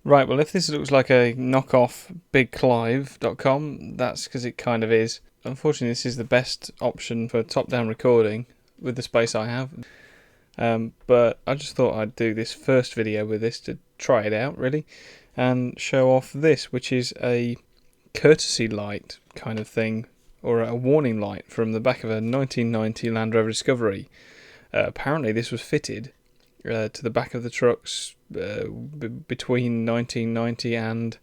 Right, well, if this looks like a knockoff bigclive.com, that's because it kind of is. Unfortunately, this is the best option for top-down recording with the space I have. But I just thought I'd do this first video with this to try it out, really, and show off this, which is a courtesy light kind of thing, or a warning light from the back of a 1990 Land Rover Discovery. Apparently, this was fitted to the back of the trucks between 1990 and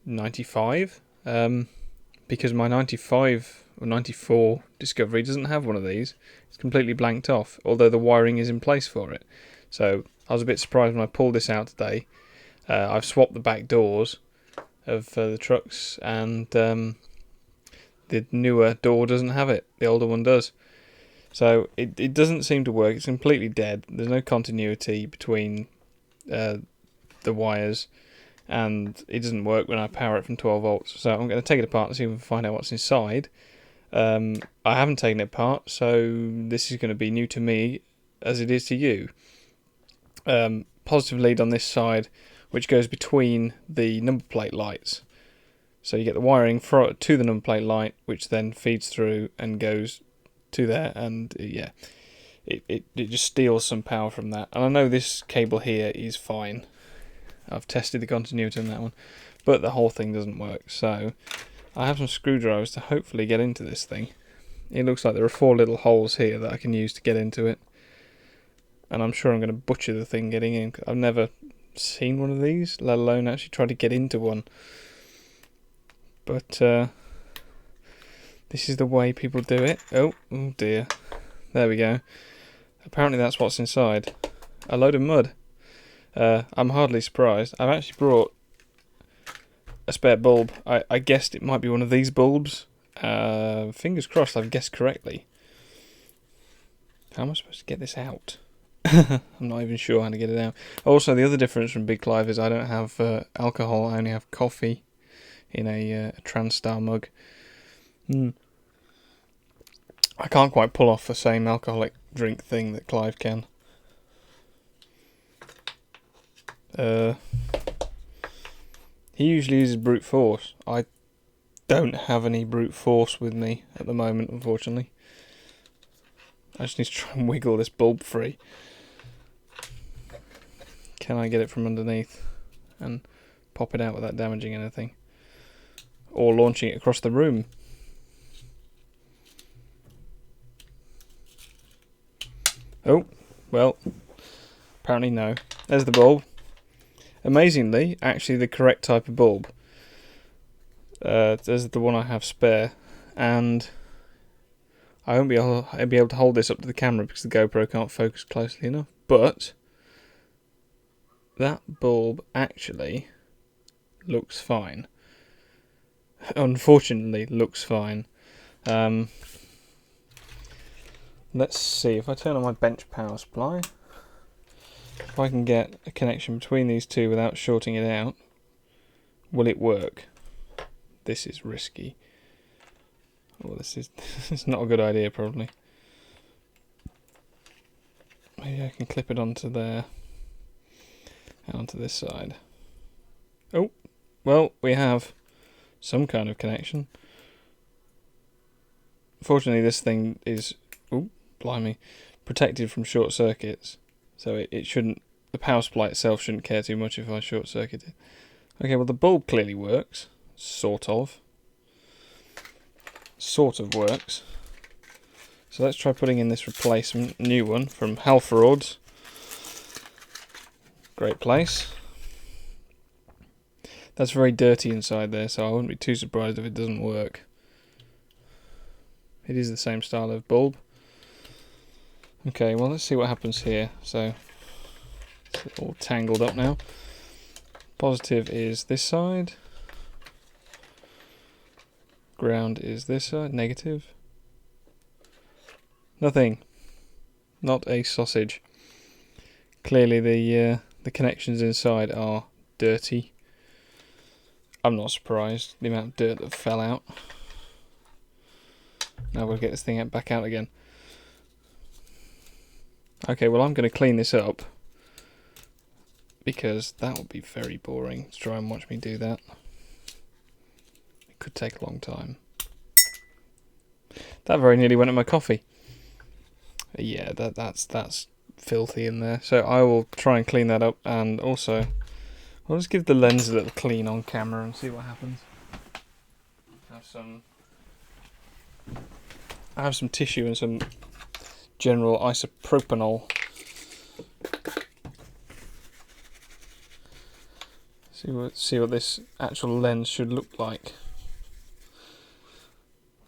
95, because my 95 or 94 Discovery doesn't have one of these. It's completely blanked off, although the wiring is in place for it. So I was a bit surprised when I pulled this out today. I've swapped the back doors of the trucks, and the newer door doesn't have it. The older one does. So it doesn't seem to work. It's completely dead. There's no continuity between the wires, and it doesn't work when I power it from 12 volts. So I'm going to take it apart and see if we can find out what's inside. I haven't taken it apart, so this is going to be new to me as it is to you. Positive lead on this side, which goes between the number plate lights. So you get the wiring to the number plate light, which then feeds through and goes to there, and yeah, it just steals some power from that. And I know this cable here is fine. I've tested the continuity on that one, but the whole thing doesn't work. So I have some screwdrivers to hopefully get into this thing. It looks like there are 4 little holes here that I can use to get into it, and I'm sure I'm going to butcher the thing getting in. I've never seen one of these, let alone actually try to get into one. But this is the way people do it. Oh dear. There we go. Apparently that's what's inside. A load of mud. I'm hardly surprised. I've actually brought a spare bulb. I guessed it might be one of these bulbs. Fingers crossed I've guessed correctly. How am I supposed to get this out? I'm not even sure how to get it out. Also, the other difference from Big Clive is I don't have alcohol. I only have coffee in a TranStar mug. I can't quite pull off the same alcoholic drink thing that Clive can. He usually uses brute force. I don't have any brute force with me at the moment, unfortunately. I just need to try and wiggle this bulb free. Can I get it from underneath and pop it out without damaging anything? Or launching it across the room? Oh, well, apparently no. There's the bulb. Amazingly, actually the correct type of bulb. There's the one I have spare, and I won't be able to hold this up to the camera because the GoPro can't focus closely enough, but that bulb actually looks fine. Unfortunately, looks fine. Let's see, if I turn on my bench power supply, if I can get a connection between these two without shorting it out, will it work? This is risky. Oh, this is not a good idea, probably. Maybe I can clip it onto there and onto this side. Oh, well, we have some kind of connection. Fortunately, this thing is, oh, blimey, protected from short circuits, so it shouldn't, the power supply itself shouldn't care too much if I short circuit it. Okay, well the bulb clearly works, sort of works. So let's try putting in this replacement, new one from Halfords. Great place. That's very dirty inside there, so I wouldn't be too surprised if it doesn't work. It is the same style of bulb. Okay, well let's see what happens here. So it's all tangled up now. Positive is this side. Ground is this side. Negative. Nothing. Not a sausage. Clearly the connections inside are dirty. I'm not surprised, the amount of dirt that fell out. Now we'll get this thing back out again. Okay, well I'm going to clean this up because that would be very boring to try and watch me do that. It could take a long time. That very nearly went in my coffee. Yeah, that's filthy in there. So I will try and clean that up, and also I'll just give the lens a little clean on camera and see what happens. I have some tissue and some general isopropanol. See what this actual lens should look like.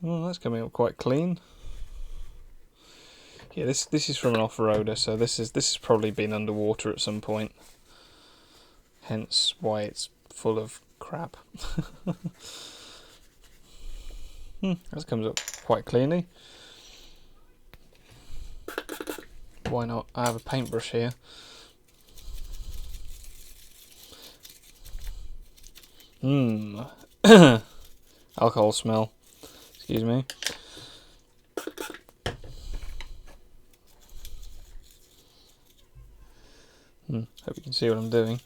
Well, that's coming up quite clean. Yeah, this is from an off-roader, so this has probably been underwater at some point. Hence why it's full of crap. That comes up quite cleanly. Why not? I have a paintbrush here. Alcohol smell. Excuse me. Hope you can see what I'm doing.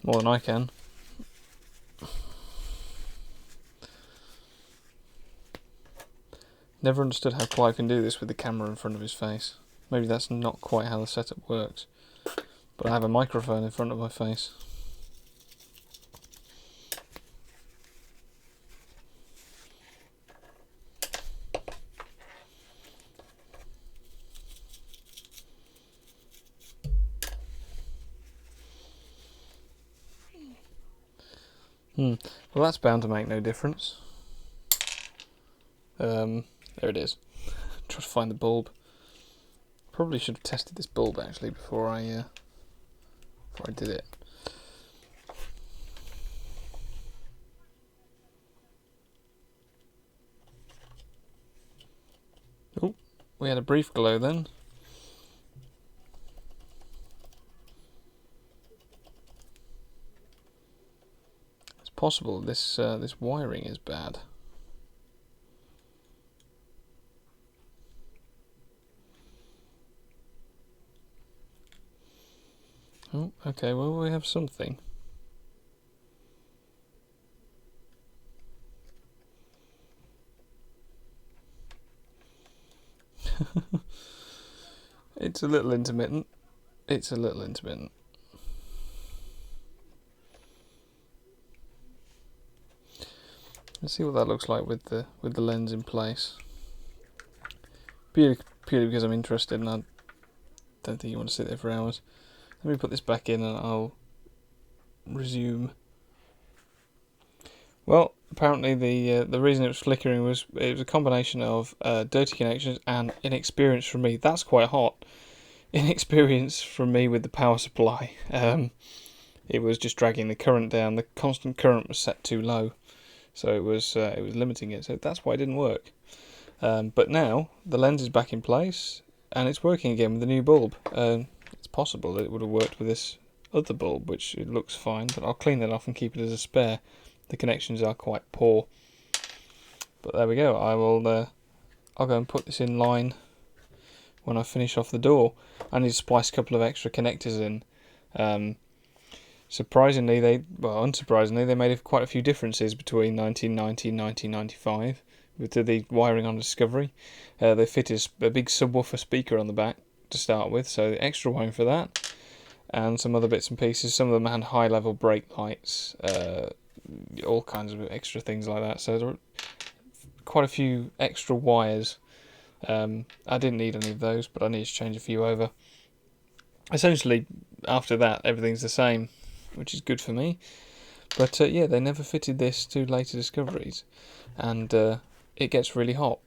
More than I can. Never understood how Clive can do this with the camera in front of his face. Maybe that's not quite how the setup works. But I have a microphone in front of my face. Well, that's bound to make no difference. There it is. Try to find the bulb. Probably should have tested this bulb actually before I did it. Oh, we had a brief glow then. It's possible this wiring is bad. Oh, okay, well we have something. It's a little intermittent. Let's see what that looks like with the lens in place. Purely because I'm interested, and I don't think you want to sit there for hours. Let me put this back in and I'll resume. Well, apparently the reason it was flickering was it was a combination of dirty connections and inexperience from me. That's quite hot. Inexperience from me with the power supply. It was just dragging the current down. The constant current was set too low, so it was limiting it. So that's why it didn't work. But now the lens is back in place and it's working again with the new bulb. It's possible that it would have worked with this other bulb, which it looks fine, but I'll clean that off and keep it as a spare. The connections are quite poor. But there we go. I'll go and put this in line when I finish off the door. I need to splice a couple of extra connectors in. Unsurprisingly, they made quite a few differences between 1990 and 1995 with the wiring on Discovery. They fitted a big subwoofer speaker on the back to start with, so extra wiring for that, and some other bits and pieces. Some of them had high-level brake lights, all kinds of extra things like that. So there were quite a few extra wires. I didn't need any of those, but I need to change a few over. Essentially, after that, everything's the same, which is good for me. But yeah, they never fitted this to later Discoveries, and it gets really hot.